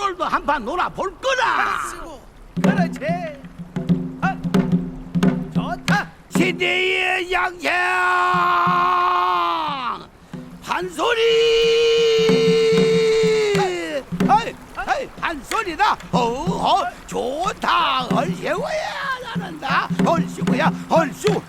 오늘도 한판 놀아볼 거라. 그렇지. 좋다. 시대의 양양 판소리 판소리다. 좋다. 얼씨구야 나는다. 얼씨구야 얼쑤.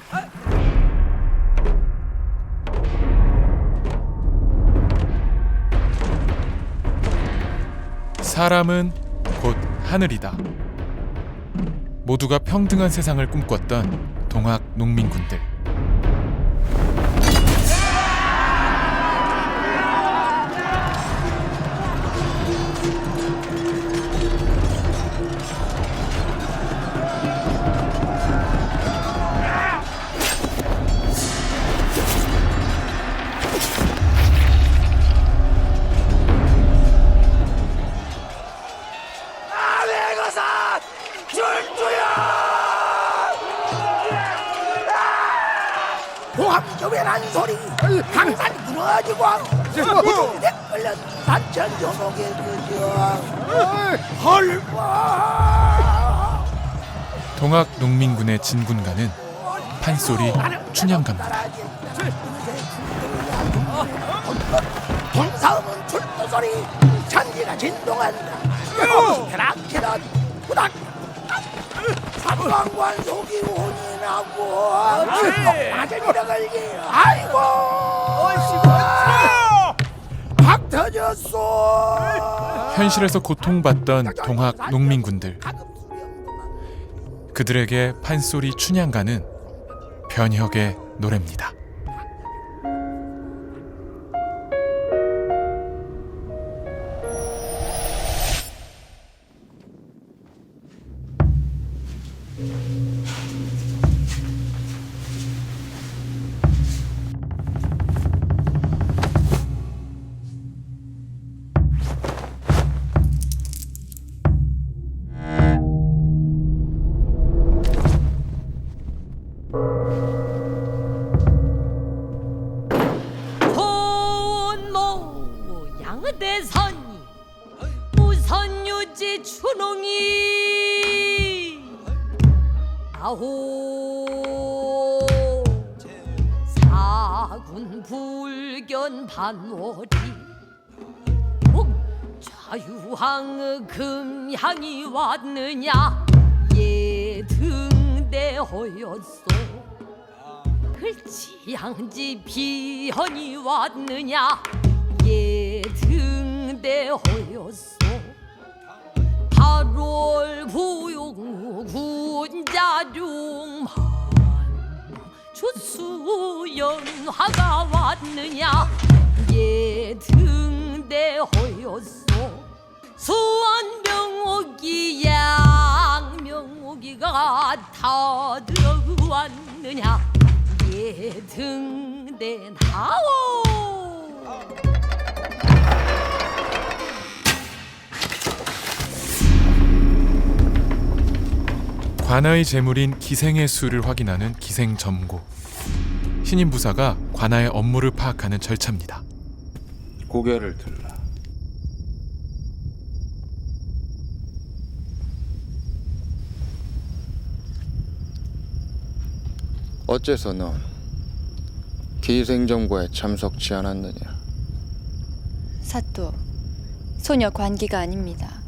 사람은 곧 하늘이다. 모두가 평등한 세상을 꿈꿨던 동학 농민군들. 공합교배라는 소리 항상 끊어지고 이동대 끌려 단천 조목의 그저 헐와 동학 농민군의 진군가는 판소리 춘향가입니다. 동사음은 출도 소리 천지가 진동한다. 계란계란 후닥 삼광관 속이 혼이 나고 맞으리라 걸기. 아이고 박 터졌어. 현실에서 고통받던 동학 농민군들. 그들에게 판소리 춘향가는 변혁의 노래입니다. 대선이 우선유지 추농이 아호 사군 불견 반월이 자유항의 금향이 왔느냐 예등대허였소 글치향지 비현이 왔느냐 예등대허였소 8월 부용 군자중만 주수연화가 왔느냐 예등대허였소 수원명옥이 양명옥이가 다 들어왔느냐 예등대 나오. 관아의 재물인 기생의 수를 확인하는 기생점고. 신임 부사가 관아의 업무를 파악하는 절차입니다. 고개를 들라. 어째서 넌 기생점고에 참석치 않았느냐? 사또, 소녀 관기가 아닙니다.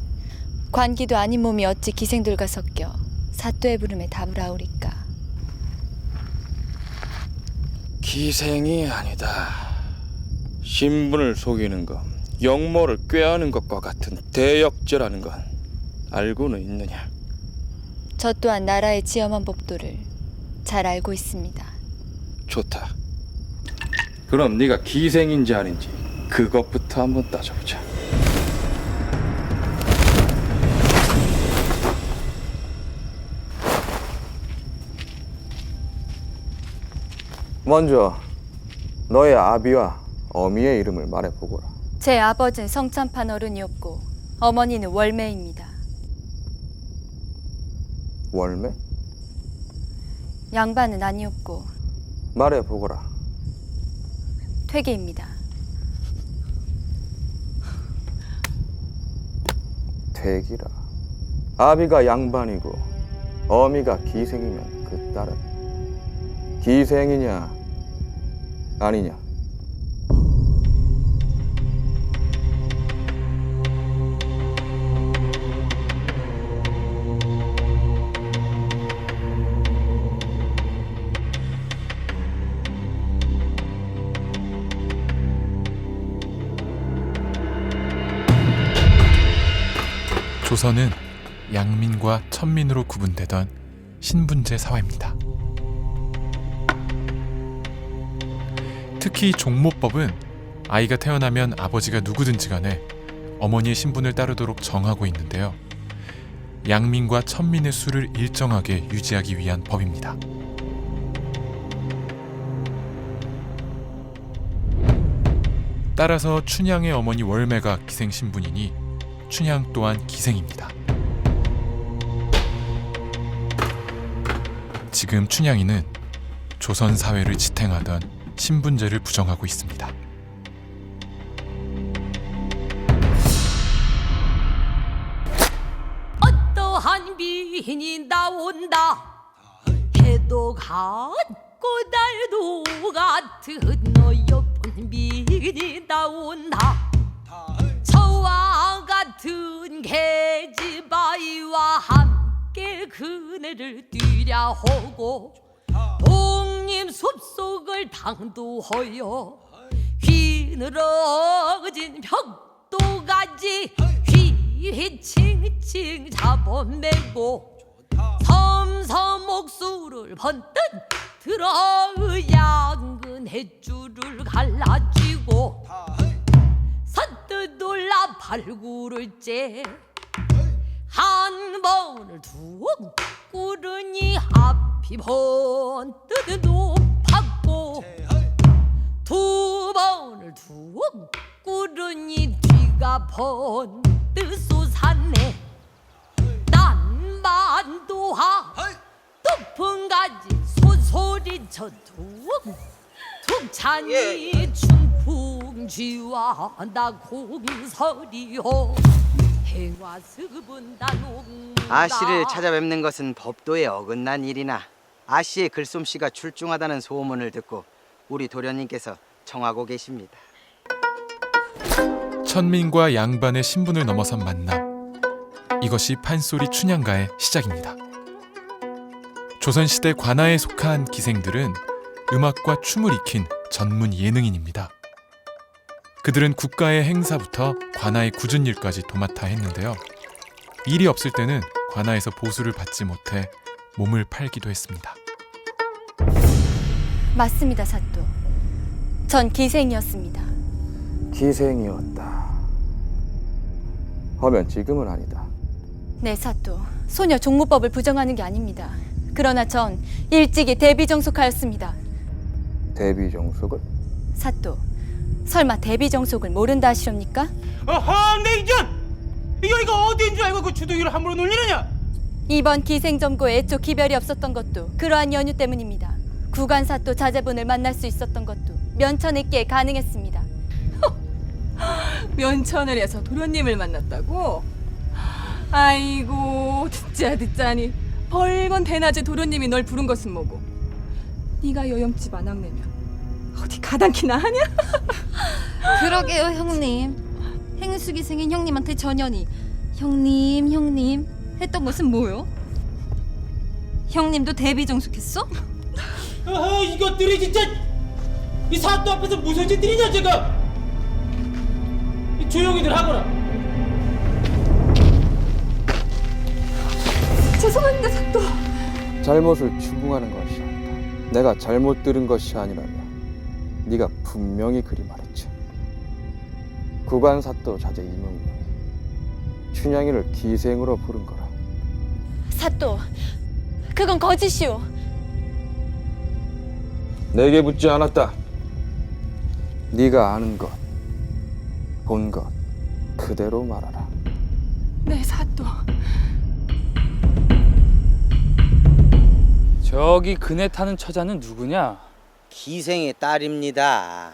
관기도 아닌 몸이 어찌 기생들과 섞여 사또의 부름에 답을 아우리까? 기생이 아니다. 신분을 속이는 것, 영모를 꾀하는 것과 같은 대역죄라는 건 알고는 있느냐? 저 또한 나라의 지엄한 법도를 잘 알고 있습니다. 좋다. 그럼 네가 기생인지 아닌지 그것부터 한번 따져보자. 먼저 너의 아비와 어미의 이름을 말해보거라. 제 아버지는 성참판 어른이었고 어머니는 월매입니다. 월매? 양반은 아니었고 말해보거라. 퇴계입니다. 태기라. 아비가 양반이고 어미가 기생이면 그 딸은 기생이냐 아니냐? 조선은 양민과 천민으로 구분되던 신분제 사회입니다. 특히 종모법은 아이가 태어나면 아버지가 누구든지 간에 어머니의 신분을 따르도록 정하고 있는데요. 양민과 천민의 수를 일정하게 유지하기 위한 법입니다. 따라서 춘향의 어머니 월매가 기생 신분이니 춘향 또한 기생입니다. 지금 춘향이는 조선 사회를 지탱하던 신분제를 부정하고 있습니다. 어떠한 비인이 나온다 해도 같고 달도 같은 어여쁜 비인이 나온다 저와 같은 계집아이와 함께 그네를 뛰랴 하고 독림 숲속을 당도하여 휘늘어진 벽도가지 휘휘칭칭 잡아매고 섬섬옥수를 번뜩 들어 양근 햇줄을 갈라쥐고 선뜻 올라 발굴을 째 한 번을 툭 꾸르니 앞이 번뜩 높았고 두 번을 툭 꾸르니 뒤가 번뜩 솟았네 난반도하 높은 가지 소소리쳐 툭툭 차니 춘풍쥐와 나 공설이요 아씨를 찾아뵙는 것은 법도에 어긋난 일이나 아씨의 글솜씨가 출중하다는 소문을 듣고 우리 도련님께서 청하고 계십니다. 천민과 양반의 신분을 넘어선 만남. 이것이 판소리 춘향가의 시작입니다. 조선시대 관아에 속한 기생들은 음악과 춤을 익힌 전문 예능인입니다. 그들은 국가의 행사부터 관아의 굳은 일까지 도맡아 했는데요. 일이 없을 때는 관아에서 보수를 받지 못해 몸을 팔기도 했습니다. 맞습니다, 사또. 전 기생이었습니다. 기생이었다. 하면 지금은 아니다. 네, 사또. 소녀 종모법을 부정하는 게 아닙니다. 그러나 전 일찍이 대비정속하였습니다. 대비정속을? 사또, 설마 대비정속을 모른다 하시렵니까? 어허 내이전 이거 어디인 줄 알고 그 주둥이를 함부로 놀리느냐 이번 기생점고에 애초 기별이 없었던 것도 그러한 연유 때문입니다. 구간사또 자제분을 만날 수 있었던 것도 면천했기에 가능했습니다. 면천을 해서 도련님을 만났다고? 아이고 듣자니 벌건 대낮에 도련님이 널 부른 것은 뭐고? 네가 여염집 아낙내면 어디 가당키나 하냐? 그러게요 형님. 행수기 생인 형님한테 전연이 형님 했던 것은 뭐요? 형님도 대비정숙했어? 어허 이것들이 진짜 이 사또 앞에서 무슨 짓들이냐 지금 조용히들 하거라 죄송합니다 사또. 잘못을 추궁하는 것이 아니다. 내가 잘못 들은 것이 아니라면 네가 분명히 그리 말했지. 구간사또 자제 이몽룡이 춘향이를 기생으로 부른 거라. 사또, 그건 거짓이오. 내게 묻지 않았다. 네가 아는 것, 본 것 그대로 말하라. 네 사또. 저기 그네 타는 처자는 누구냐? 기생의 딸입니다.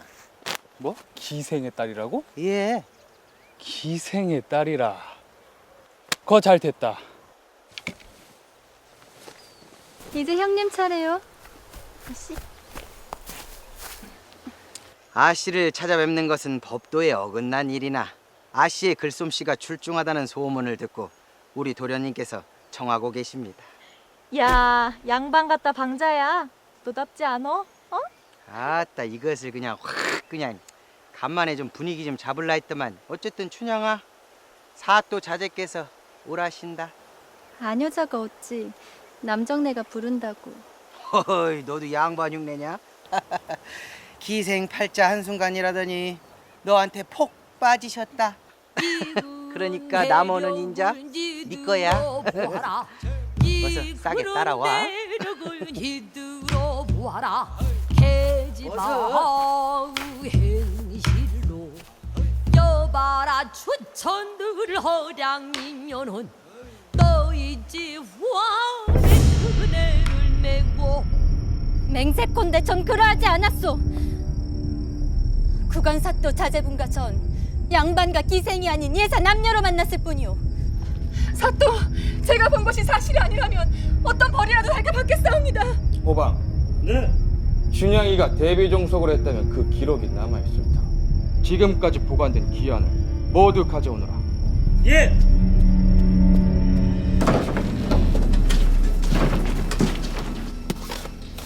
뭐? 기생의 딸이라고? 예. 기생의 딸이라. 거 잘 됐다. 이제 형님 차례요. 아씨를 찾아뵙는 것은 법도에 어긋난 일이나 아씨의 글솜씨가 출중하다는 소문을 듣고 우리 도련님께서 청하고 계십니다. 야, 양반 같다 방자야. 너답지 않어? 어? 아따 이것을 그냥 확 그냥 간만에 좀 분위기 좀 잡을라 했더만 어쨌든 춘향아 사또 자제께서 오라신다. 아녀자가 어찌 남정네가 부른다고. 허이 너도 양반 흉내냐? 기생 팔자 한순간이라더니 너한테 폭 빠지셨다. 그러니까 남원은 인자 네 거야. 어서 싸게 따라와. 어서. 현실로 여봐라 추천들 허량이면은 너희 집 왕의 그네를 메고. 맹세컨대 전 그러하지 않았소. 구간사또 자제분과 전 양반과 기생이 아닌 예사 남녀로 만났을 뿐이오. 사또, 제가 본 것이 사실이 아니라면 어떤 벌이라도 할까 받겠사옵니다. 오방. 네. 춘향이가 대비 종속을 했다면 그 기록이 남아 있을 터. 지금까지 보관된 기한을 모두 가져오너라. 예.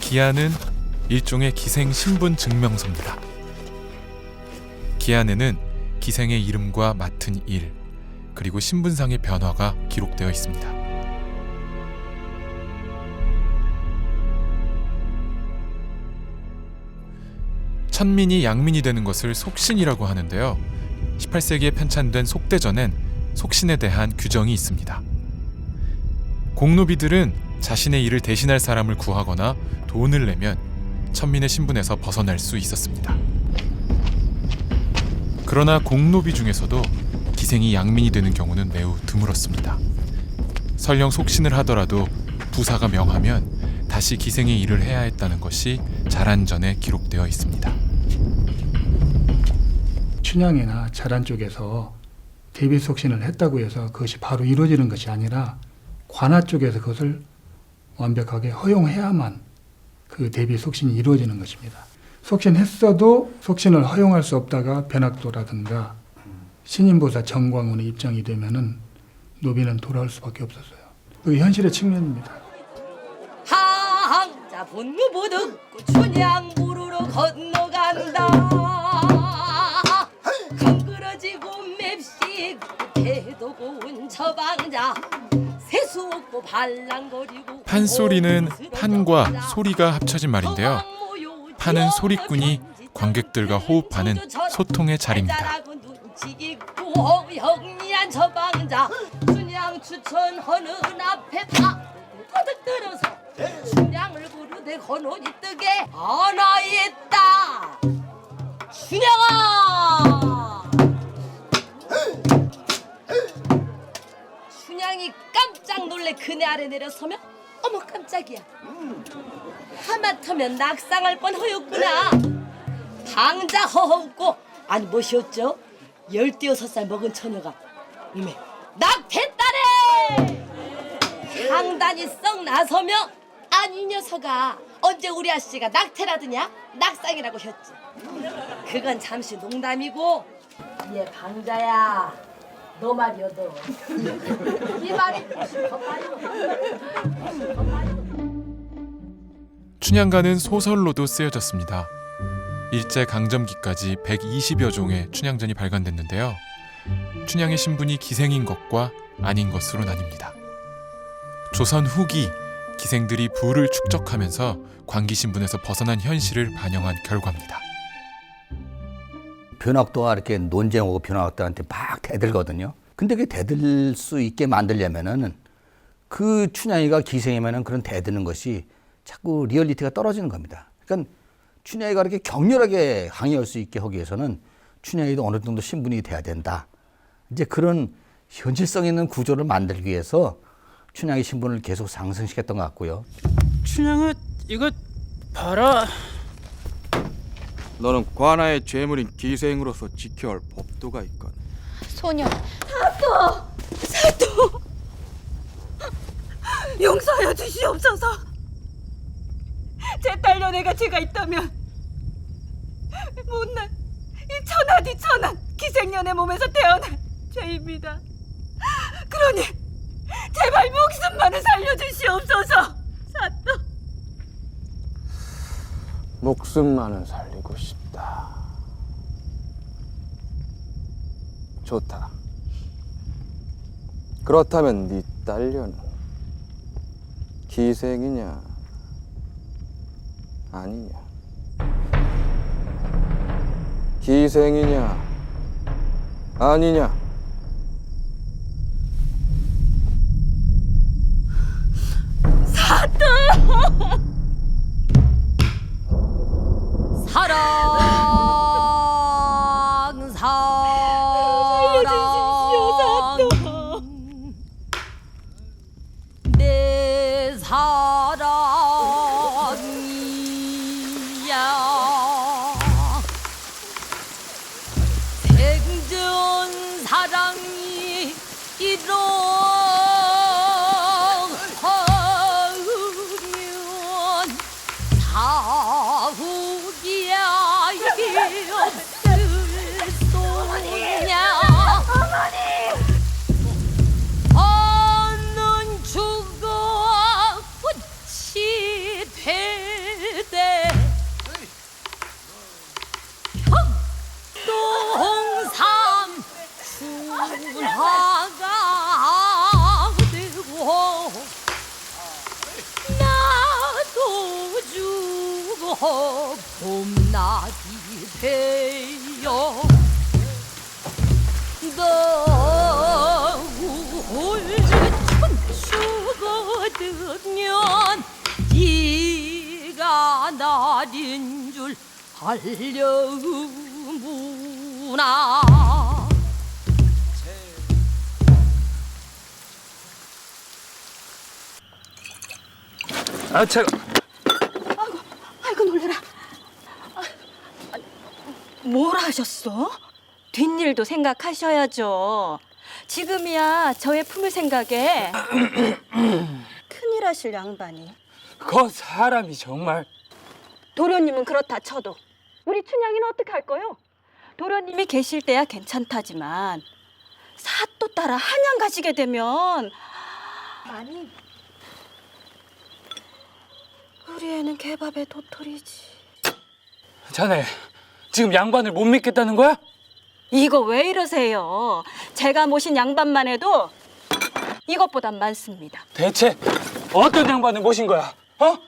기한은 일종의 기생 신분 증명서입니다. 기한에는 기생의 이름과 맡은 일, 그리고 신분상의 변화가 기록되어 있습니다. 천민이 양민이 되는 것을 속신이라고 하는데요. 18세기에 편찬된 속대전엔 속신에 대한 규정이 있습니다. 공노비들은 자신의 일을 대신할 사람을 구하거나 돈을 내면 천민의 신분에서 벗어날 수 있었습니다. 그러나 공노비 중에서도 기생이 양민이 되는 경우는 매우 드물었습니다. 설령 속신을 하더라도 부사가 명하면 다시 기생의 일을 해야 했다는 것이 자란전에 기록되어 있습니다. 춘향이나 자란 쪽에서 대비 속신을 했다고 해서 그것이 바로 이루어지는 것이 아니라 관아 쪽에서 그것을 완벽하게 허용해야만 그 대비 속신이 이루어지는 것입니다. 속신했어도 속신을 허용할 수 없다가 변학도라든가 신임보사 정광훈의 입장이 되면은 노비는 돌아올 수밖에 없었어요. 그 현실의 측면입니다. 항자 본무부 듣고 춘향부르러 건너간다. 건그러지고 맵시고 배도 고운 저방자 세수 없고 발랑거리고. 판소리는 판과 소리가 합쳐진 말인데요. 판은 소리꾼이 관객들과 호흡하는 소통의 자리입니다. 영리한 저방자 춘향 추천하는 앞에 다 거득 들어서 춘향을 부르되 건혼이 뜨게 하나 있다. 춘향아. 춘향이 깜짝 놀래 그네 아래 내려서면 어머 깜짝이야. 하마터면 낙상할 뻔하였구나. 방자 허허웃고 아니 무엇이었죠? 16살 먹은 처녀가 이메 낙태딸에 상단이 썩 나서며 아니 이 녀석아 언제 우리 아씨가 낙태라더냐? 낙상이라고 했지. 그건 잠시 농담이고 얘 방자야 너 말이여도 이 말이 춘향가는 소설로도 쓰여졌습니다. 일제강점기까지 120여 종의 춘향전이 발간됐는데요. 춘향의 신분이 기생인 것과 아닌 것으로 나뉩니다. 조선 후기 기생들이 부를 축적하면서 관기 신분에서 벗어난 현실을 반영한 결과입니다. 변학도가 이렇게 논쟁하고 변학도한테 막 대들거든요. 근데 그 대들 수 있게 만들려면은 그 춘향이가 기생이면은 그런 대드는 것이 자꾸 리얼리티가 떨어지는 겁니다. 그러니까 춘향이가 이렇게 격렬하게 항의할 수 있게 하기 위해서는 춘향이도 어느 정도 신분이 돼야 된다. 이제 그런 현실성 있는 구조를 만들기 위해서 춘향의 신분을 계속 상승시켰던 것 같고요. 춘향아, 이거 봐라. 너는 관아의 죄물인 기생으로서 지켜야 할 법도가 있거든. 소녀. 사또 용서하여 주시옵소서. 제 딸 연애가 죄가 있다면 못난 이 천하디 천한 기생년의 몸에서 태어난 죄입니다. 그러니 제발 목숨만을 살려주시옵소서. 사또. 목숨만은 살리고 싶다. 좋다. 그렇다면 네 딸려는 기생이냐 아니냐? 기생이냐 아니냐? 사또. 사랑 사랑 내 사랑이야 생전 사랑이 이러하면 사후기야 이게 없을 소냐 얻는 죽어 꽃이 되되 형동삼 순화가 되고 나도 죽어 봄나기 되어 너울 죽어들면 네가 날인 줄 알려무나 아, 제가 아이고 놀래라. 뭘 하셨어? 뒷일도 생각하셔야죠. 지금이야 저의 품을 생각에 큰일 하실 양반이. 그 사람이 정말 도련님은 그렇다 쳐도 우리 춘향이는 어떻게 할 거요? 도련님이 계실 때야 괜찮다지만 사또 따라 한양 가시게 되면 아니 우리 애는 개밥에 도토리지. 자네 지금 양반을 못 믿겠다는 거야? 이거 왜 이러세요? 제가 모신 양반만 해도 이것보단 많습니다. 대체 어떤 양반을 모신 거야? 어?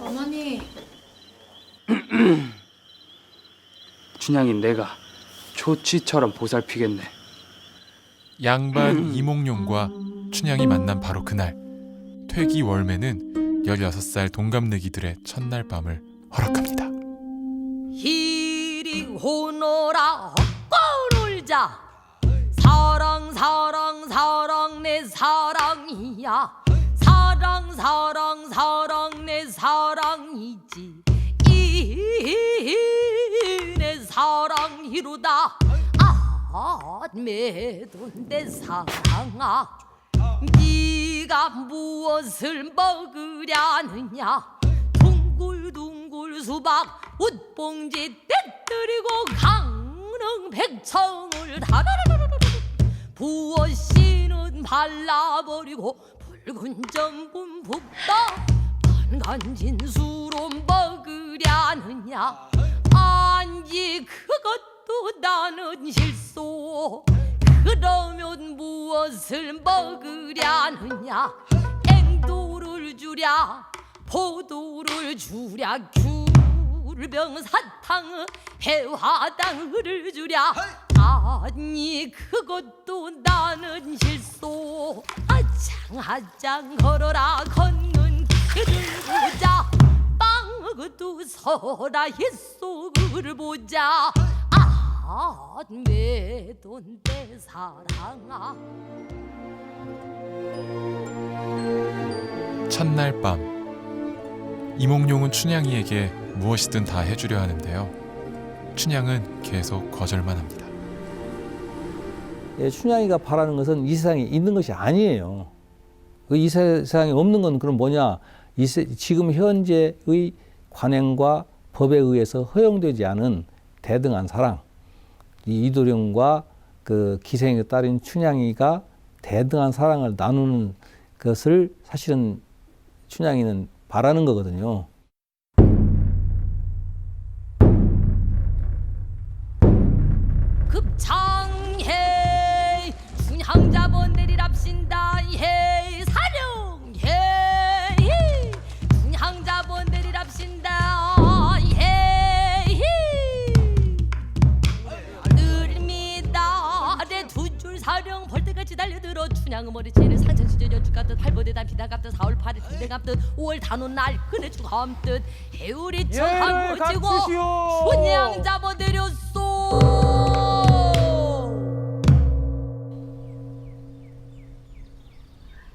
어머니. 춘향인 내가 초치처럼 보살피겠네. 양반 이몽룡과 춘향이 만난 바로 그날 퇴기월매는 16살 동갑내기들의 첫날 밤을 허락합니다. 이리 오너라 꿔놀자 사랑 사랑 사랑 내 사랑이야 사랑 사랑 사랑 내 사랑이지 이 내 사랑이로다 매도 내 사랑아 네가 무엇을 먹으려느냐 둥글둥글 수박 웃봉지 떼뜨리고 강릉 백청을 다라라라라 부어씨는 발라버리고 붉은 전분 붓다 반간진수로 먹으려느냐 아니 그것도 나는 실소 그러면 무엇을 먹으려느냐 앵도를 주랴 포도를 주랴 귤병 사탕 해화당을 주랴 아니 그것도 나는 실소 아짱아짱 걸어라 걷는 그를 보자 빵도 서라 햇속을 보자 매돈 내 사랑아 첫날 밤 이몽룡은 춘향이에게 무엇이든 다 해주려 하는데요. 춘향은 계속 거절만 합니다. 춘향이가 바라는 것은 이 세상에 있는 것이 아니에요. 이 세상에 없는 건 그럼 뭐냐? 지금 현재의 관행과 법에 의해서 허용되지 않은 대등한 사랑. 이 이도령과 그 기생의 딸인 춘향이가 대등한 사랑을 나누는 것을 사실은 춘향이는 바라는 거거든요. 급창해 춘향자본 내리랍신다 해 사령해 춘향자본 내리랍신다 해 늘미다 내 두 줄 사령 벌떼같이 달려들어 춘향의 머리채를 상천시절 연축감듯 팔보대단 비단감듯 4월 8일 군대감듯 5월 단오 날 그네 주감듯 해울이 청항지고 춘향 잡아내렸소.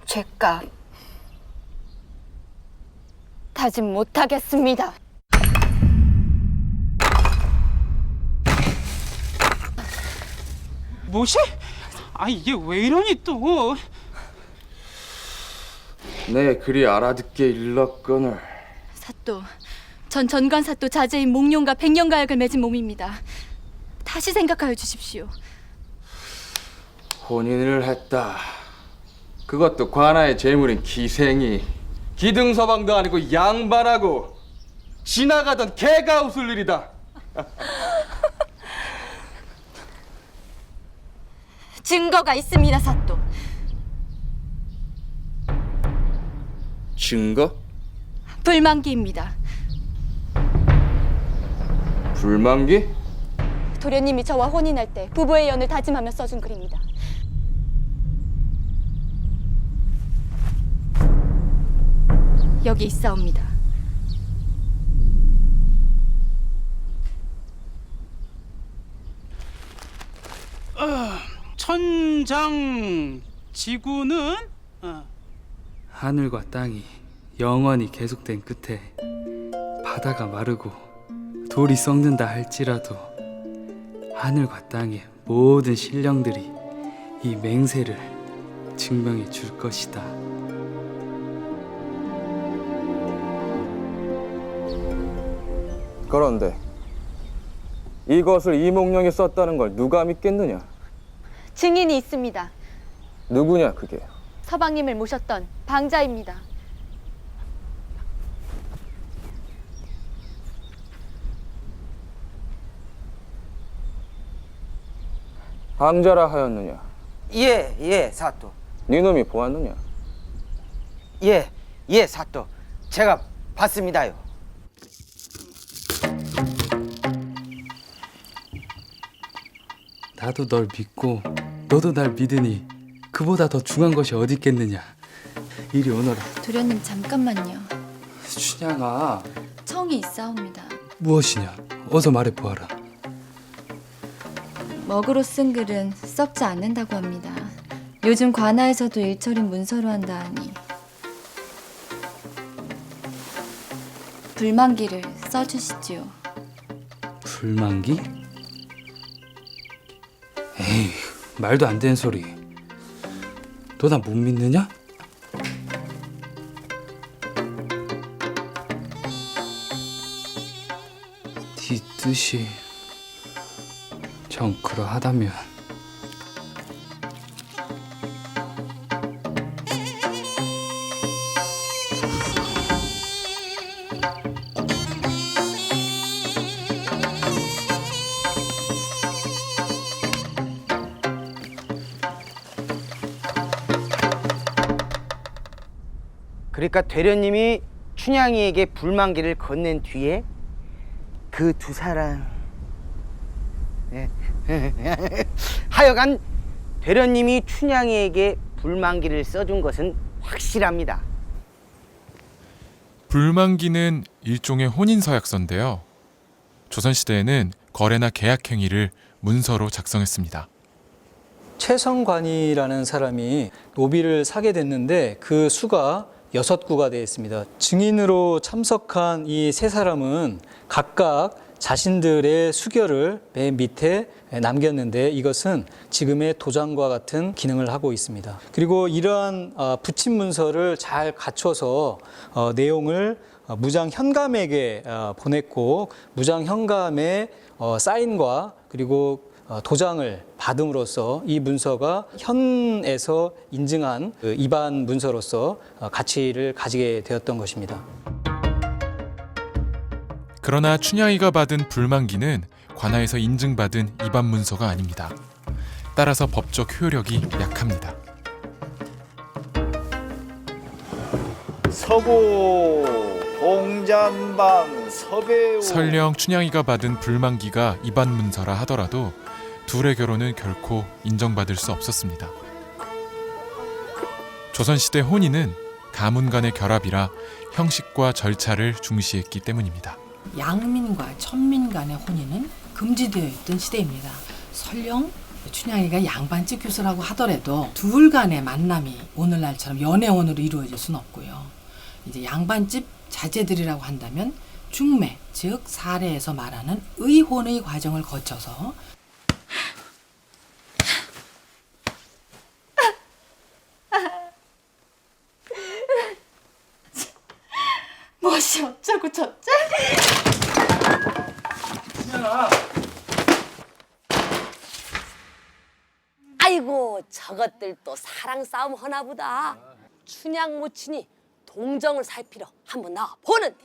죄값 다짐 못하겠습니다. 뭐시? 아 이게 왜 이러니 또? 네 그리 알아듣게 일렀거늘. 사또, 전 전관사또 자제인 몽룡과 백년가약을 맺은 몸입니다. 다시 생각하여 주십시오. 혼인을 했다. 그것도 관아의 재물인 기생이 기등서방도 아니고 양반하고 지나가던 개가 웃을 일이다. 증거가 있습니다, 사또. 증거? 불만기입니다. 불만기? 도련님이 저와 혼인할 때 부부의 연을 다짐하며 써준 글입니다. 여기 있사옵니다. 천장 지구는 하늘과 땅이 영원히 계속된 끝에 바다가 마르고 돌이 썩는다 할지라도 하늘과 땅의 모든 신령들이 이 맹세를 증명해 줄 것이다. 그런데 이것을 이몽룡이 썼다는 걸 누가 믿겠느냐? 증인이 있습니다. 누구냐 그게? 서방님을 모셨던 방자입니다. 방자라 하였느냐? 예, 사또. 니놈이 보았느냐? 예, 사또. 제가 봤습니다요. 나도 널 믿고 너도 날 믿으니 그보다 더 중요한 것이 어디 있겠느냐. 이리 오너라. 도련님 잠깐만요. 춘향아. 청이 있사옵니다. 무엇이냐? 어서 말해보아라. 먹으로 쓴 글은 썩지 않는다고 합니다. 요즘 관아에서도 일처리 문서로 한다 하니 불만기를 써주시지요. 불만기? 에이, 말도 안 되는 소리. 너 나 못 믿느냐? 네 뜻이 정 그러하다면 그러니까 되려님이 춘향이에게 불만기를 건넨 뒤에 그 두 사람 하여간 되려님이 춘향이에게 불만기를 써준 것은 확실합니다. 불만기는 일종의 혼인서약서인데요. 조선시대에는 거래나 계약 행위를 문서로 작성했습니다. 최성관이라는 사람이 노비를 사게 됐는데 그 수가 6구가 되어 있습니다. 증인으로 참석한 이 세 사람은 각각 자신들의 수결을 맨 밑에 남겼는데 이것은 지금의 도장과 같은 기능을 하고 있습니다. 그리고 이러한 붙임 문서를 잘 갖춰서 내용을 무장 현감에게 보냈고 무장 현감의 사인과 그리고 도장을 받음으로써 이 문서가 현에서 인증한 입안 문서로서 가치를 가지게 되었던 것입니다. 그러나 춘향이가 받은 불만기는 관아에서 인증받은 입안 문서가 아닙니다. 따라서 법적 효력이 약합니다. 서고 공잔방 서배우. 설령 춘향이가 받은 불만기가 입안 문서라 하더라도 둘의 결혼은 결코 인정받을 수 없었습니다. 조선시대 혼인은 가문 간의 결합이라 형식과 절차를 중시했기 때문입니다. 양민과 천민 간의 혼인은 금지되어 있던 시대입니다. 설령 춘향이가 양반집 교수라고 하더라도 둘 간의 만남이 오늘날처럼 연애혼으로 이루어질 수는 없고요. 이제 양반집 자제들이라고 한다면 중매, 즉 사례에서 말하는 의혼의 과정을 거쳐서 무엇이 어쩌고 저쩌? 아이고 저것들 또 사랑 싸움 하나 보다. 춘향 모친이 동정을 살피러 한번 나와 보는데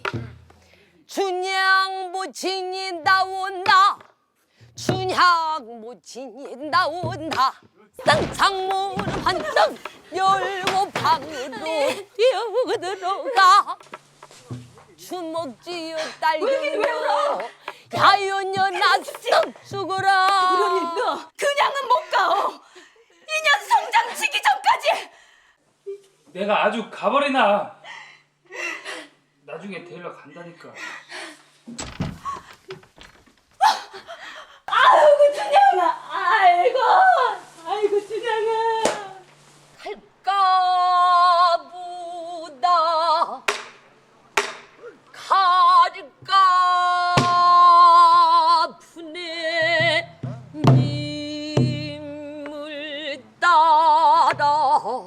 춘향 모친이 나온다. 춘향 모친이 나온다. 쌍창문 한장 열고 방으로 뛰어들어가 주먹 쥐어 딸기며 야연연아 썩 죽어라. 도련님 너 그냥은 못 가오. 인연 성장 치기 전까지. 내가 아주 가버리나. 나중에 데리러 간다니까. 아이고 춘향아. 아이고 춘향아. 갈까보다 갈까부네 님을 따라서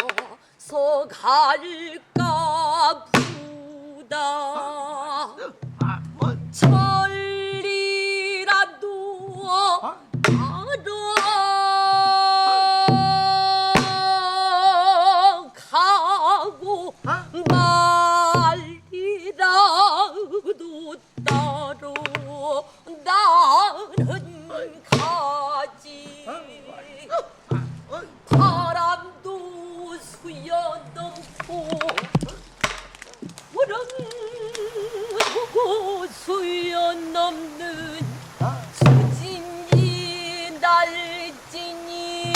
갈까보다 천리라도 가고 말이라도 따로 나는 가지. 바람도 수여넘고 구름도 수여넘는 수진이 날지니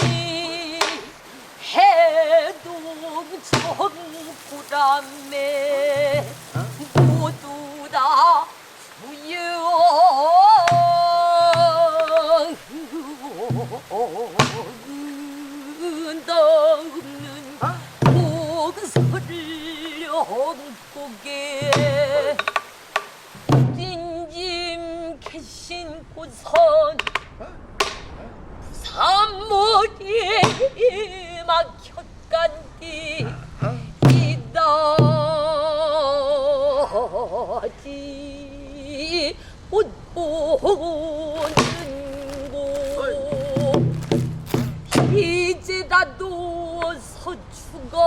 해동정부람에 모두 다 수영없는 목소를 영국에 찐짐 계신 곳은 부산머리에 막혔간디 이다지 못 보는 곳 이제라도 서추고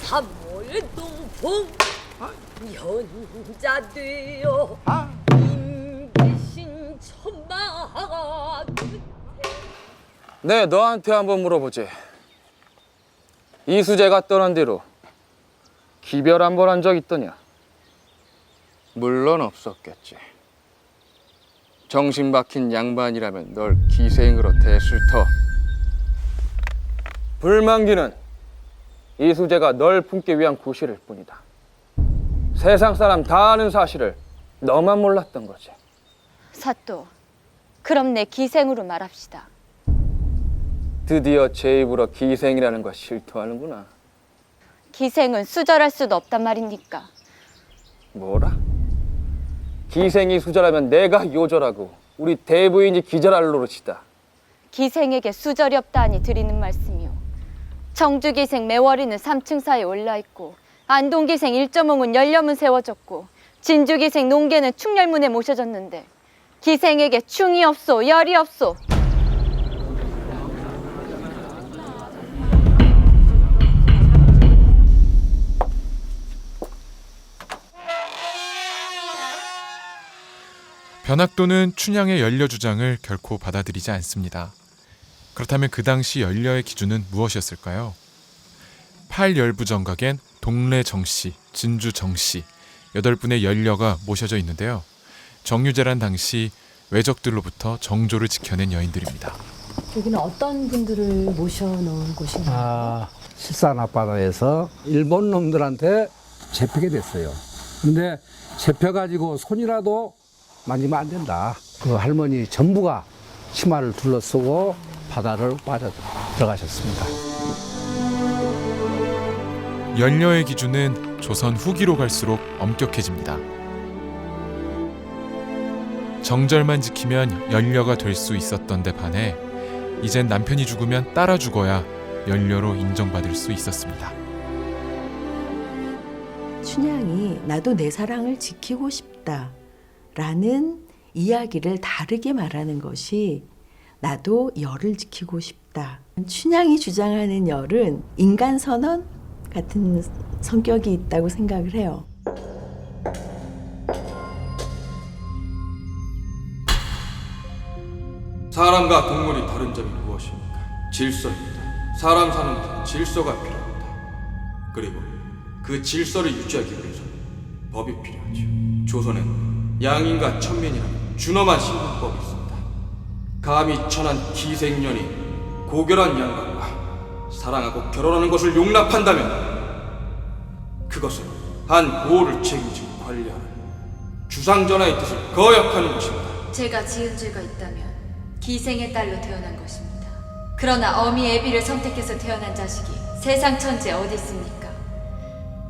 3월 동풍 연자되어 임계신 천마 네, 너한테 한번 물어보지. 이수재가 떠난 뒤로 기별 한 번 한 적 있더냐? 물론 없었겠지. 정신 박힌 양반이라면 널 기생으로 대술 터. 불만기는 이수재가 널 품기 위한 구실일 뿐이다. 세상 사람 다 아는 사실을 너만 몰랐던 거지. 사또, 그럼 내 기생으로 말합시다. 드디어 제 입으로 기생이라는 거 실토하는구나. 기생은 수절할 수도 없단 말입니까? 뭐라? 기생이 수절하면 내가 요절하고 우리 대부인이 기절할 노릇이다. 기생에게 수절이 없다니 드리는 말씀이오. 청주기생 매월이는 3층사에 올라있고 안동기생 1.5문 열려문 세워졌고 진주기생 농계는 충렬문에 모셔졌는데 기생에게 충이 없소 열이 없소. 변학도는 춘향의 연려 주장을 결코 받아들이지 않습니다. 그렇다면 그 당시 연려의 기준은 무엇이었을까요? 팔열부정각엔 동래 정씨, 진주 정씨 8분의 연려가 모셔져 있는데요. 정유재란 당시 외적들로부터 정조를 지켜낸 여인들입니다. 여기는 어떤 분들을 모셔놓은 곳인가요? 실산 앞바다에서 일본 놈들한테 잡히게 됐어요. 근데 잡혀가지고 손이라도 만지면 안 된다. 그 할머니 전부가 치마를 둘러쓰고 바다를 빠져 들어가셨습니다. 연려의 기준은 조선 후기로 갈수록 엄격해집니다. 정절만 지키면 연려가 될 수 있었던 데 반해 이젠 남편이 죽으면 따라 죽어야 연려로 인정받을 수 있었습니다. 춘향이 나도 내 사랑을 지키고 싶다 라는 이야기를 다르게 말하는 것이 나도 열을 지키고 싶다. 춘향이 주장하는 열은 인간 선언 같은 성격이 있다고 생각을 해요. 사람과 동물이 다른 점이 무엇입니까? 질서입니다. 사람 사는 데는 질서가 필요합니다. 그리고 그 질서를 유지하기 위해서는 법이 필요하죠. 조선에는 양인과 천민이라는 준엄한 신분법이 있습니다. 감히 천한 기생년이 고결한 양반과 사랑하고 결혼하는 것을 용납한다면 그것은 한 고을을 책임지고 관리하는 주상전하의 뜻을 거역하는 것입니다. 제가 지은 죄가 있다면 기생의 딸로 태어난 것입니다. 그러나 어미 애비를 선택해서 태어난 자식이 세상 천지에 어디 있습니까?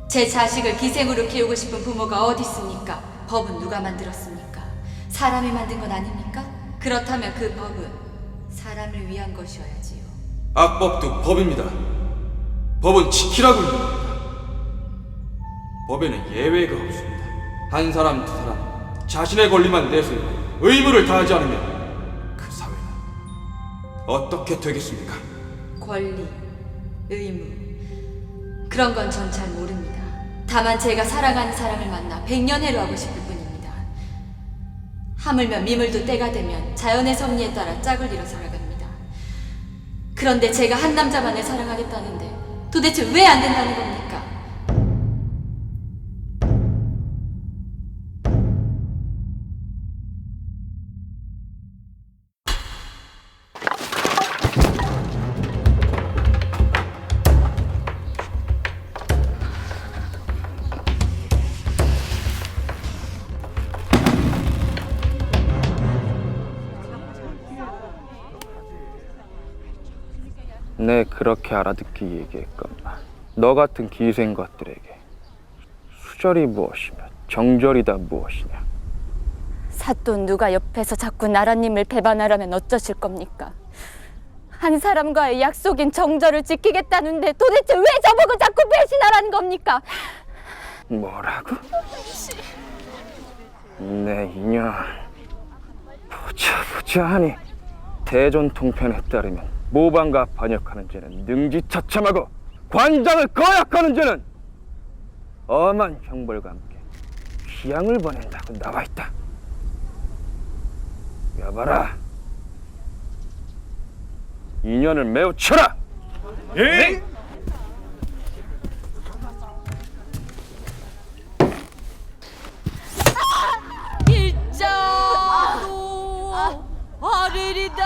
제 자식을 기생으로 키우고 싶은 부모가 어디 있습니까? 법은 누가 만들었습니까? 사람이 만든 건 아닙니까? 그렇다면 그 법은 사람을 위한 것이어야지요. 악법도 법입니다. 법은 지키라고 합니다. 법에는 예외가 없습니다. 한 사람 두 사람 자신의 권리만 내세우고 의무를 다하지 않으면 그 사회는 어떻게 되겠습니까? 권리, 의무 그런 건 전 잘 모릅니다. 다만 제가 사랑하는 사람을 만나 백년해로 하고 싶을 뿐입니다. 하물며 미물도 때가 되면 자연의 섭리에 따라 짝을 이뤄 살아갑니다. 그런데 제가 한 남자만을 사랑하겠다는데 도대체 왜 안 된다는 겁니까? 내 그렇게 알아듣기 얘기했건만 너 같은 기생 것들에게 수절이 무엇이며 정절이다 무엇이냐. 사돈 누가 옆에서 자꾸 나라님을 배반하라면 어쩌실 겁니까? 한 사람과의 약속인 정절을 지키겠다는데 도대체 왜 저보고 자꾸 배신하라는 겁니까? 뭐라고? 내 인연 보자 하니 대전 통편에 따르면 모방과 반역하는 죄는 능지처참하고 관장을 거역하는 죄는 엄한 형벌과 함께 희양을 보낸다고 나와있다. 여봐라, 인연을 매우 쳐라. 예? 일자도 아리리다.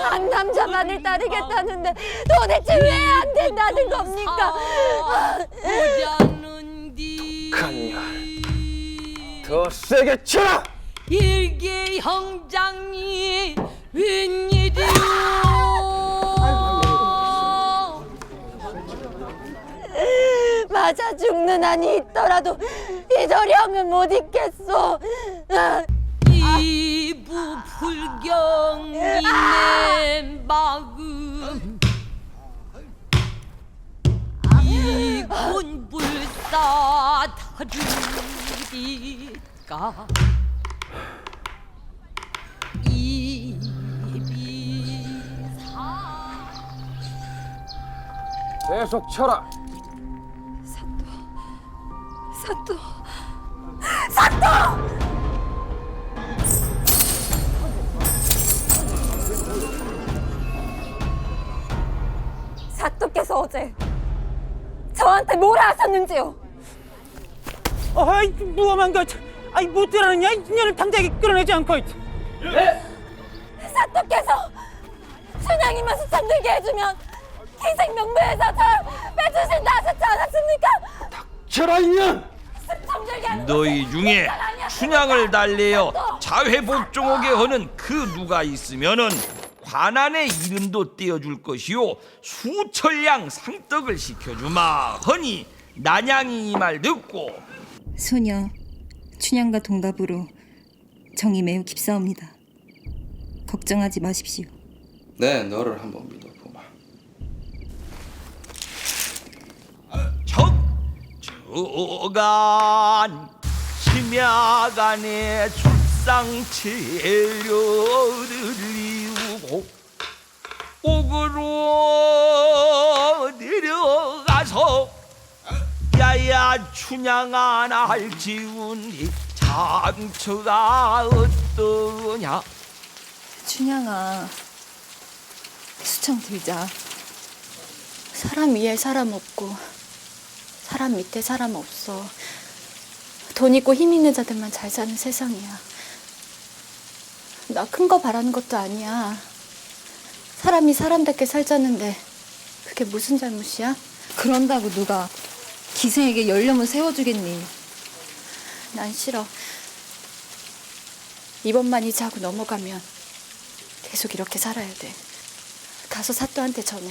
한 남자만을 따르겠다는데 도대체 왜 안 된다는 겁니까? 간열, 더 세게 쳐라! 일개 형장이 웬일이오? 맞아 죽는 한이 있더라도 이 도령은 못 잊겠소. 이부불경 있는 마음 이군불사 다르리까 계속 쳐라. 사또. 사또께서 어제 저한테 뭐라 하셨는지요? 아이 무엄한 것. 아이 못 들었느냐? 인연을 당장에 끌어내지 않고. 사또께서 춘향이만 수참 들게 해주면 기생 명부에서 절 빼주신다 하셨지 않았습니까? 쳐라 인연. 수참 들게 하는 너희 중에 춘향을 달래어 자회복종하게 하는 그 누가 있으면은 관안의 이름도 떼어줄 것이요 수천량 상떡을 시켜주마 허니 난양이 이 말 듣고 소녀 춘향과 동갑으로 정이 매우 깊사옵니다. 걱정하지 마십시오. 네, 너를 한번 믿어보마. 저간 심야간에 출상체를 이우고 옥으로 내려가서 야야 춘향아 날 지우니 장처가 어떠냐. 춘향아, 수청 들자. 사람 위에 사람 없고 사람 밑에 사람 없어. 돈 있고 힘 있는 자들만 잘 사는 세상이야. 나 큰 거 바라는 것도 아니야. 사람이 사람답게 살자는데 그게 무슨 잘못이야? 그런다고 누가 기생에게 연령을 세워주겠니? 난 싫어. 이번만 잊하고 넘어가면 계속 이렇게 살아야 돼. 가서 사또한테 전해.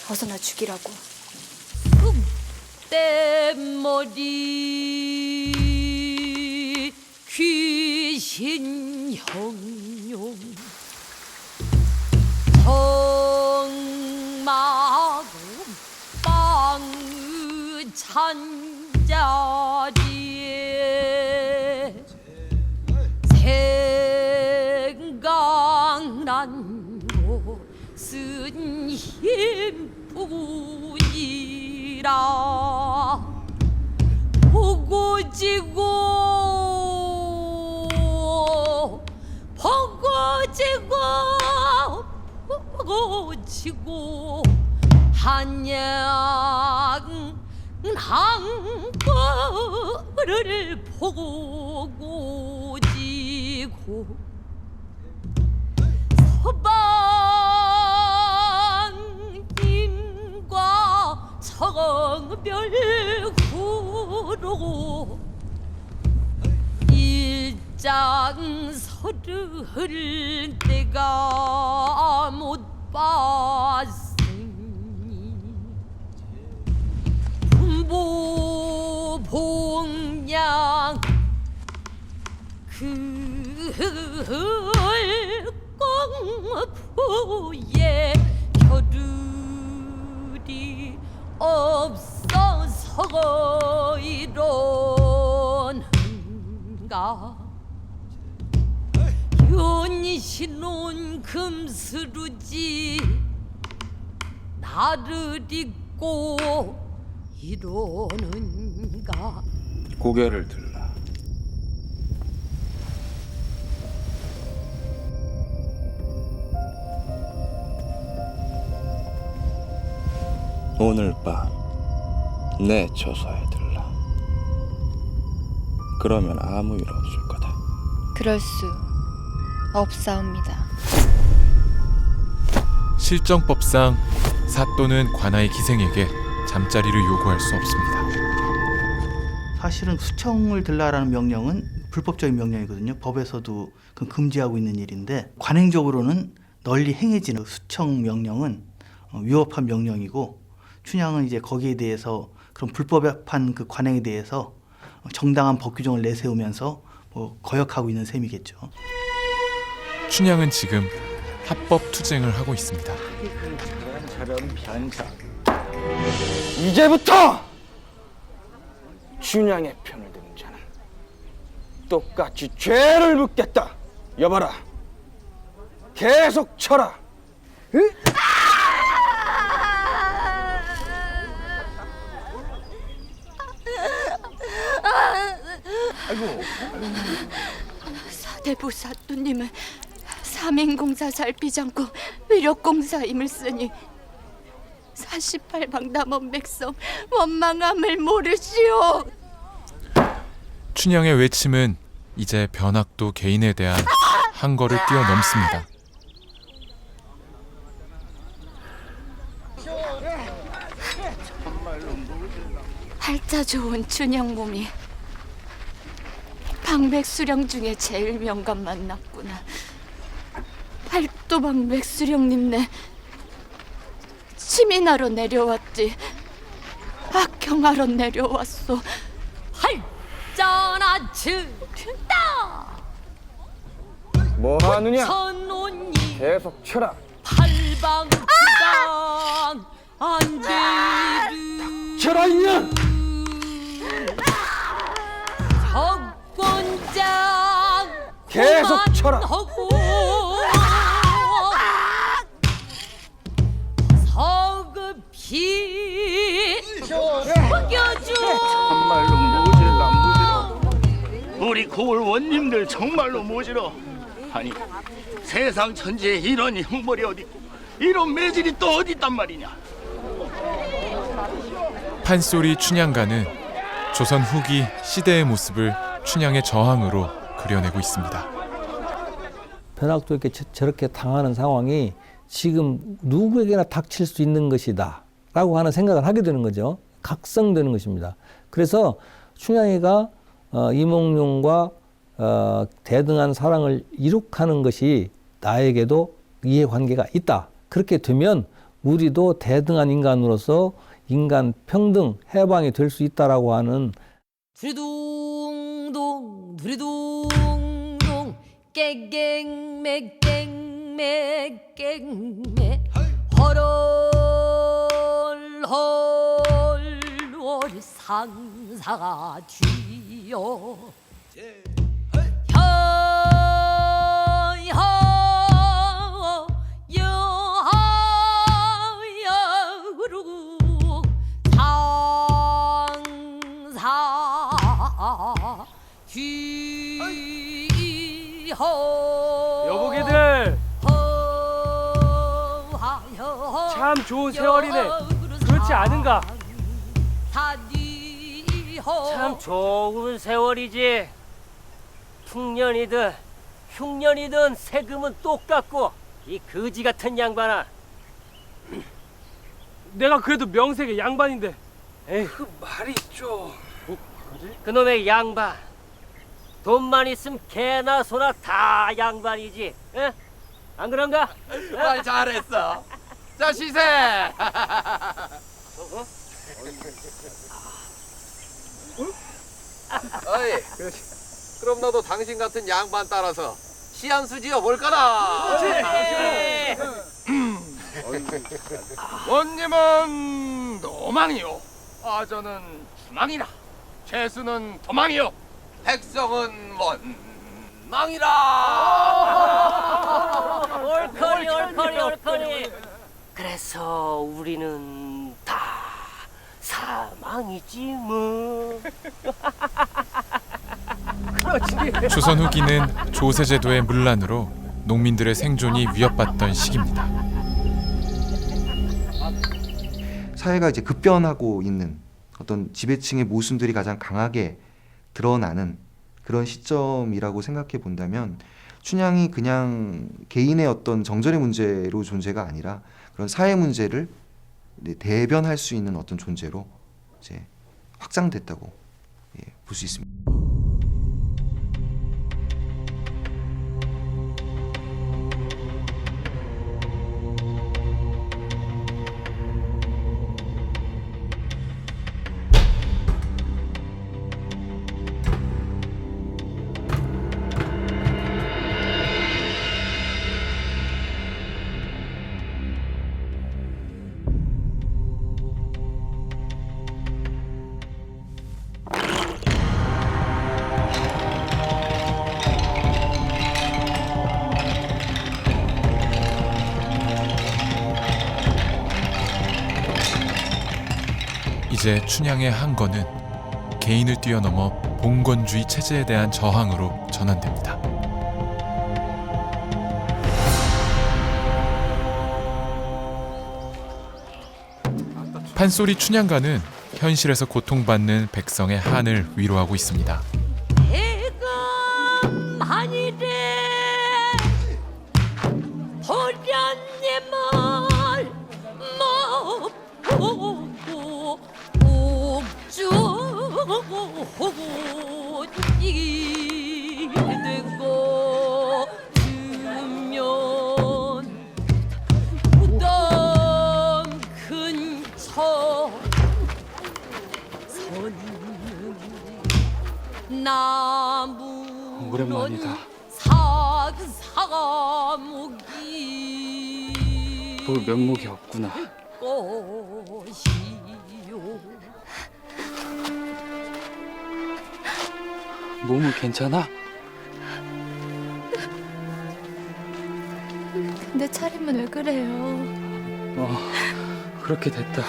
어서 나 죽이라고. 떼머리 귀신 형용 정마고 빵의 찬자리에 생각난 곳은 힘뿐이라 보고 지고 한양 한거를 보고 지고 서방님과 성별구로 일장 서를 내가 못 봤으니 분보 봉양 그 겨를이 없어서 이런가. 연신온 금스루지 나를 잊고 이러는가. 고개를 들라. 오늘 밤 내 처소에 들라. 그러면 아무 일 없을 거다. 그럴 수 없사옵니다. 실정법상 사또는 관아의 기생에게 잠자리를 요구할 수 없습니다. 사실은 수청을 들라라는 명령은 불법적인 명령이거든요. 법에서도 금지하고 있는 일인데 관행적으로는 널리 행해지는 수청 명령은 위법한 명령이고 춘향은 이제 거기에 대해서 그런 불법한 그 관행에 대해서 정당한 법 규정을 내세우면서 뭐 거역하고 있는 셈이겠죠. 춘향은 지금 합법 투쟁을 하고 있습니다. 저런 변사. 이제부터 춘향의 편을 드는 자는 똑같이 죄를 묻겠다. 여봐라. 계속 쳐라. 응? 아이고. 사대부 사또님은 사민공사 살피지 않고 위력공사임을 쓰니 48방 남원 백성 원망함을 모르시오. 춘향의 외침은 이제 변학도 개인에 대한 한거를 뛰어넘습니다. 팔자 좋은 춘향 몸이 방백수령 중에 제일 명감 만났구나. 팔도방 백수령님네 치민하러 내려왔지. 악경하러 내려왔소. 팔자나 춘다. 뭐 하느냐? 천온이 계속 쳐라. 팔방당 안되는 쳐라 이년. 적군장 계속 쳐라. 서급히 먹여줘. 정말로 모질라 모질어. 우리 고을 원님들 정말로 모질어. 아니 세상 천지에 이런 형벌이 어디 있고 이런 매질이 또 어디 있단 말이냐. 판소리 춘향가는 조선 후기 시대의 모습을 춘향의 저항으로 그려내고 있습니다. 변학도 이렇게 저렇게 당하는 상황이 지금 누구에게나 닥칠 수 있는 것이다 라고 하는 생각을 하게 되는 거죠. 각성되는 것입니다. 그래서 춘향이가 이몽룡과 대등한 사랑을 이룩하는 것이 나에게도 이해관계가 있다. 그렇게 되면 우리도 대등한 인간으로서 인간 평등 해방이 될 수 있다라고 하는 두리둥둥 두리둥둥 깽깽매 깽매 깽매 헐헐헐 상사가 뒤요 여여여루 상사 뒤호 여보기들 참 좋은 세월이네. 그렇지 않은가? 참 좋은 세월이지. 풍년이든 흉년이든 세금은 똑같고 이 거지 같은 양반아. 내가 그래도 명색의 양반인데. 에이, 그 말이 좀. 그놈의 양반. 돈만 있으면 개나 소나 다 양반이지. 에? 안 그런가? 말 잘했어. 자 시세. 어이, 그럼 너도 당신 같은 양반 따라서 시한수 지어 볼까나. 원님은 노망이요, 아저는 주망이라. 죄수는 도망이요, 백성은 원망이라. 옳거니 옳거니 옳거니. 그래서 우리는 다 사망이지 뭐. 조선 후기는 조세제도의 문란으로 농민들의 생존이 위협받던 시기입니다. 사회가 이제 급변하고 있는 어떤 지배층의 모순들이 가장 강하게 드러나는 그런 시점이라고 생각해 본다면 춘향이 그냥 개인의 어떤 정절의 문제로 존재가 아니라 그런 사회 문제를 대변할 수 있는 어떤 존재로 이제 확장됐다고 볼 수 있습니다. 이제 춘향의 항거는 개인을 뛰어넘어 봉건주의 체제에 대한 저항으로 전환됩니다. 판소리 춘향가는 현실에서 고통받는 백성의 한을 위로하고 있습니다. 내가 만일에 버렸네 말 보고 옥주이 되고 주면 부담 근처 나무 오랜만이다. 사무기 볼 면목이 없구나. 것이요. 몸은 괜찮아? 근데 차림은 왜 그래요? 그렇게 됐다.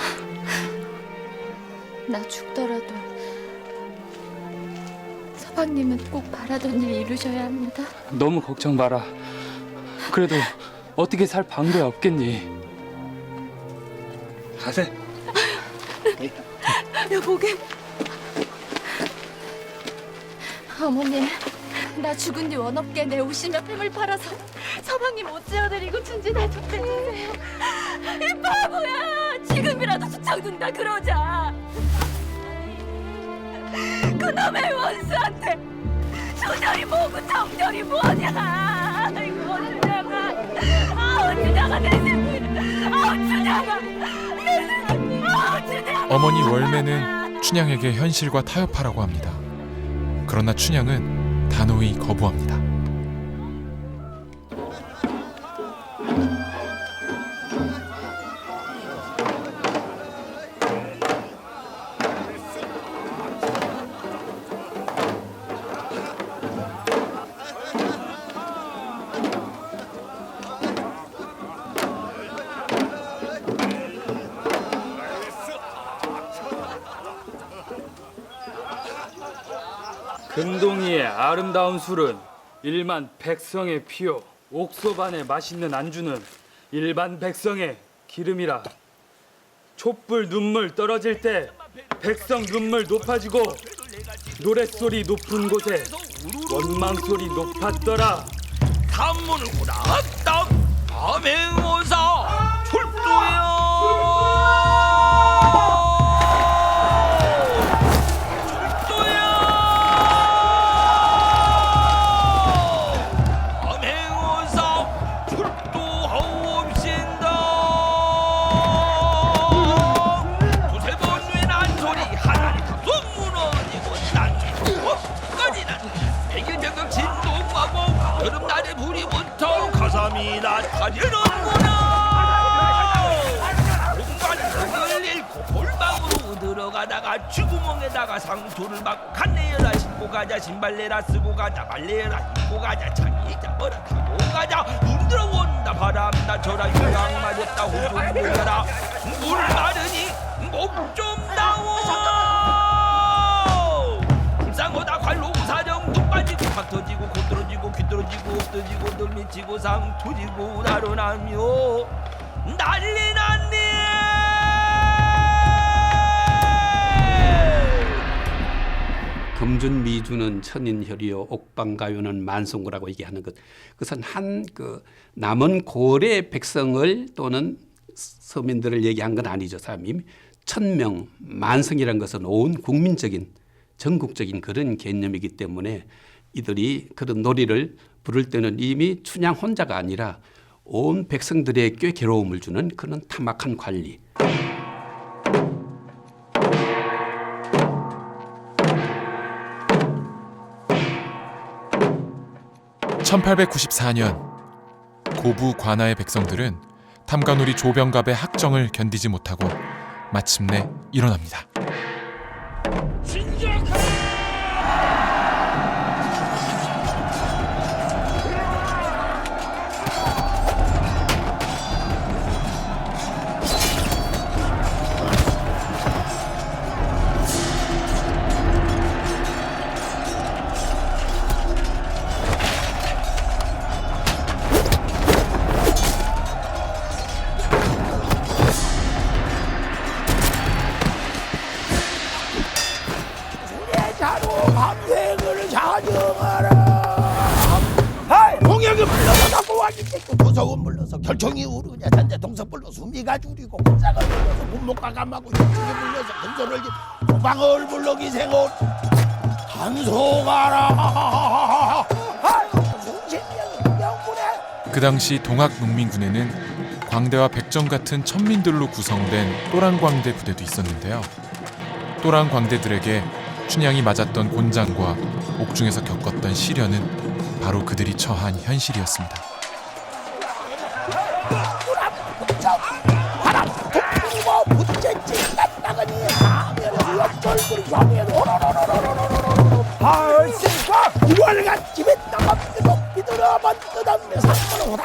나 죽더라도 서방님은 꼭 바라던 일 이루셔야 합니다. 너무 걱정 마라. 그래도 어떻게 살 방도야 없겠니? 가세. 여보게. 어머니, 나 죽은 뒤 원없게 내 옷이며 뱀을 팔아서 서방님 옷 지어드리고 춘지 다 좀 빼주세요. 이 바보야! 지금이라도 수청둔다 그러자. 그놈의 원수한테 소절이 뭐고 정절이 뭐냐. 아이고 춘향아. 춘향아 내 새끼. 춘향아 내 새끼. 춘향아. 어머니 월매는 춘향에게 현실과 타협하라고 합니다. 그러나 춘향은 단호히 거부합니다. 금동이의 아름다운 술은 일반 백성의 피요, 옥소반의 맛있는 안주는 일반 백성의 기름이라. 촛불 눈물 떨어질 때 백성 눈물 높아지고 노랫소리 높은 곳에 원망소리 높았더라. 산문을 고라았다 암행어사 출두야. 가삼이나 타지는구나. 공간을 잃고 골방으로 들어가다가 쥐구멍에다가 상투를 막 칸내여라 신고 가자. 신발내라 쓰고 가자. 발내여라 입고 가자. 창이 잡아라 타고 가자. 눈 들어온다 바람 나쳐라. 유황 맞았다 호좀 보여라. 물 마르니 목 좀 나와. 불쌍하다 관로 사정 눈 빠지고 팍 터지고 코 떨어지고 귀 떨어지고 엎 터지고 늘 미치고 상 터지고 나로 나며 난리 났네. 금준 미주는 천인혈이요 옥방가요는 만성구라고 얘기하는 것. 그것은 한 남은 고래 백성을 또는 서민들을 얘기한 건 아니죠. 사람이 천명 만성이라는 것은 온 국민적인 전국적인 그런 개념이기 때문에 이들이 그런 놀이를 부를 때는 이미 춘향 혼자가 아니라 온 백성들의 꽤 괴로움을 주는 그런 탐악한 관리. (1894년) 고부 관아의 백성들은 탐관오리 조병갑의 학정을 견디지 못하고 마침내 일어납니다. 함생을 자정하라. 공약을 불러서 갖고 와주겠고 도석은 불러서 결정이 우르냐 산재 동석 불러 수미가 줄이고 군상을 불러서 군목과 감하고 육축이 불러서 근소를 동방을 불러 기생을 단속하라. 그 당시 동학농민군에는 광대와 백정 같은 천민들로 구성된 또랑광대 부대도 있었는데요. 또랑광대들에게 춘향이 맞았던 곤장과 옥중에서 겪었던 시련은 바로 그들이 처한 현실이었습니다. 이월간 집에 나갑니다. 비들어만 뜯었네 산문을 호다.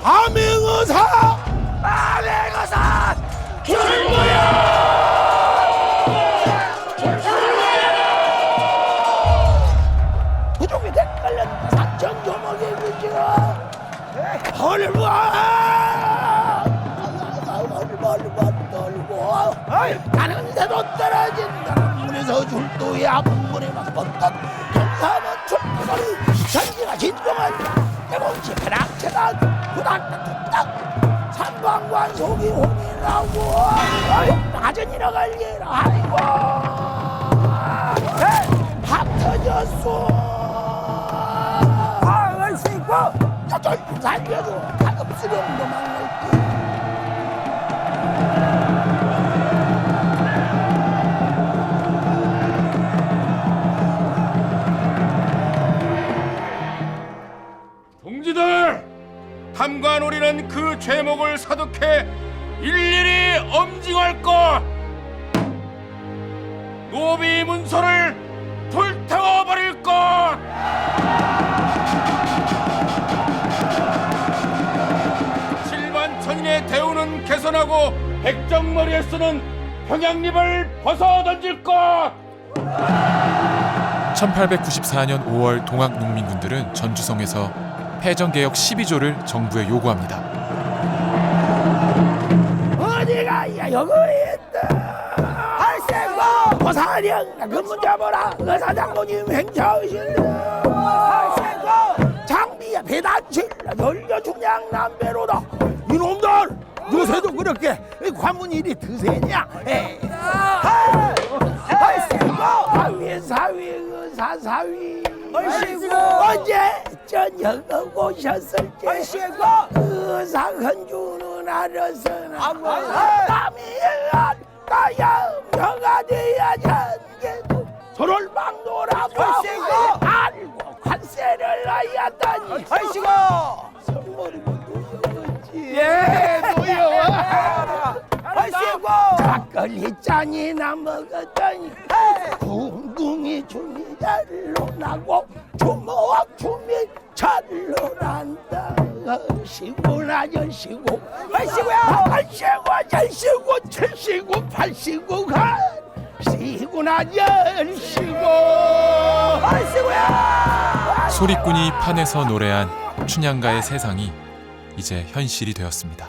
암행어사 출구야. 부족이 댓글은 사천 조목의 글씨가 헐와 떨고 가는 데도 떨어진다. 문에서 줄도야 문문에 막 번떡 경사는 출구거리 전기가 진동한다. 내몸치 배락체가 후닥닥 삼방관 속이 혼이라고 낮은 일어갈 예라. 아이고 밥 터졌어. 아이고 나좀 살려줘. 가끔 쓰려는 놈만 날게. 동지들, 탐관오리는 그 죄목을 사득해 일일이 엄징할 것. 노비 문서를 불태워버릴 것. 칠만천인의 대우는 개선하고 백정머리에 쓰는 평양립을 벗어던질 것. 1894년 5월 동학농민군들은 전주성에서 패전개혁 12조를 정부에 요구합니다. 어디가 여기 있다. 할생고 고사령 그 문제 보라. 의사장모님 행차하실래. 할생고 장비야 배단칠 열려 중량 남배로다. 이놈들 요새도 그렇게 관문일이 드세냐. 할생고 사위 의사사위 어제 저녁 오셨을지 의사헌주는 알았으나 남이 나야 명가 돼야 전개도 서로를 막 놀아보고 알고 관세를 하였다니 선물이 누구였지. 예 누구야. 막걸리 짠이나 먹었더니 궁둥이 춤이 잘로 나고 주먹 춤이 잘로 난다. 시구나 열시구 팔시구 열시구 칠시구 팔시구 시구나 열시구 팔시구야. 소리꾼이 판에서 노래한 춘향가의 세상이 이제 현실이 되었습니다.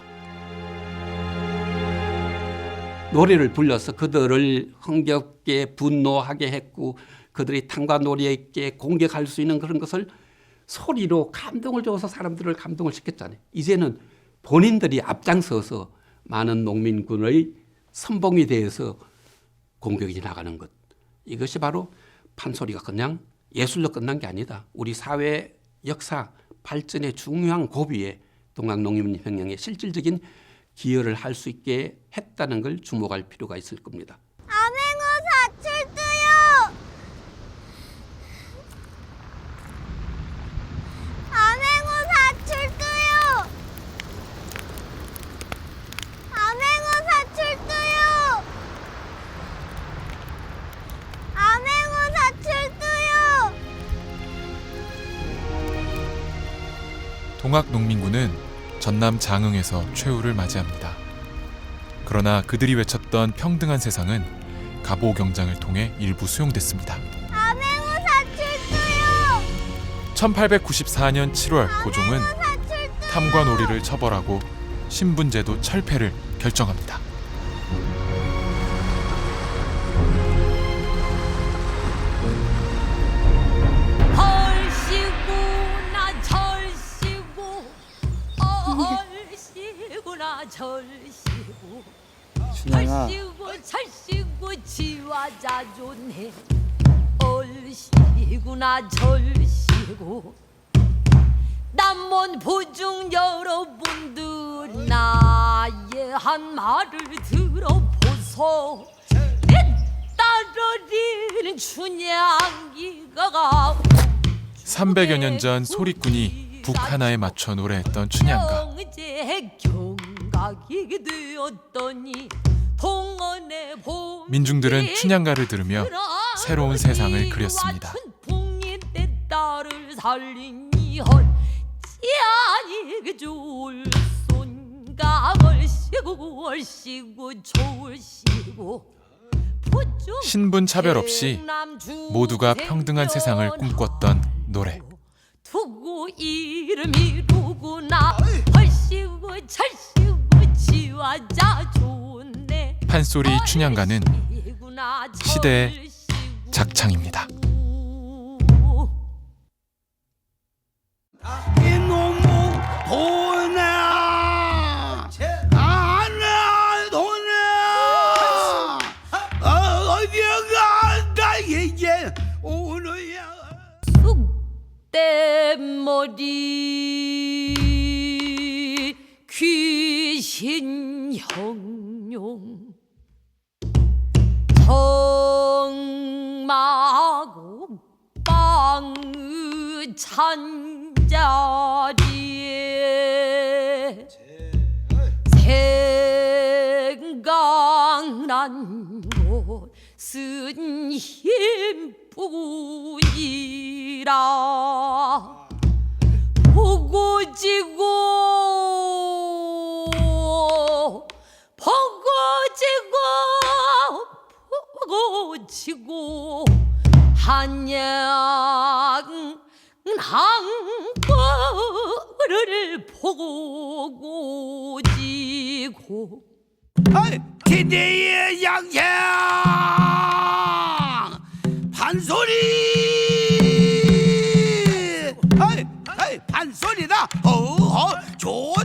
노래를 불러서 그들을 흥겹게 분노하게 했고 그들이 탕과놀이에 공격할 수 있는 그런 것을 소리로 감동을 줘서 사람들을 감동을 시켰잖아요. 이제는 본인들이 앞장서서 많은 농민군의 선봉이 되어서 공격이 나가는 것. 이것이 바로 판소리가 그냥 예술로 끝난 게 아니다. 우리 사회 역사 발전의 중요한 고비에 동학농민혁명의 실질적인 기여를 할 수 있게 했다는 걸 주목할 필요가 있을 겁니다. 암행어사 출두요. 암행어사 출두요. 암행어사 출두요. 암행어사 출두요. 동학농민군은 전남 장흥에서 최후를 맞이합니다. 그러나 그들이 외쳤던 평등한 세상은 갑오 경장을 통해 일부 수용됐습니다. 암행어사 출두요. 1894년 7월 고종은 탐관오리를 처벌하고 신분제도 철폐를 결정합니다. 얼씨구 찰씨구 지화자 좋네 얼씨구나 절씨구 남원 보중 여러분들 나의 한 말을 들어보소 내 딸어린 춘향이가 300여 년 전 소리꾼이 북 하나에 맞춰 노래했던 춘향가. 경제 경각이 되었더니 동원의 봄 민중들은 춘향가를 들으며 새로운 세상을 그렸습니다. 풍린 내 딸을 살린 이헐 찌아니 그 좋을 손가 얼씨구 얼씨구 좋을씨구 신분 차별 없이 모두가 평등한 세상을 꿈꿨던 노래. 두고 이름이 누구나 얼씨구 찰씨구 지화자 좋네 판소리 춘향가는 시대의 작창입니다. 이놈의 돈아 안아 돈아 어디가 간다 이제 오늘야 쑥대머리 귀신 형용 정마고 빵의 찬자리에 생각난 곳은 힘뿐이라 보고 지고 보고 지고 한양 항구를 보고 지고 기대의 양양 판소리 판소리다 좋은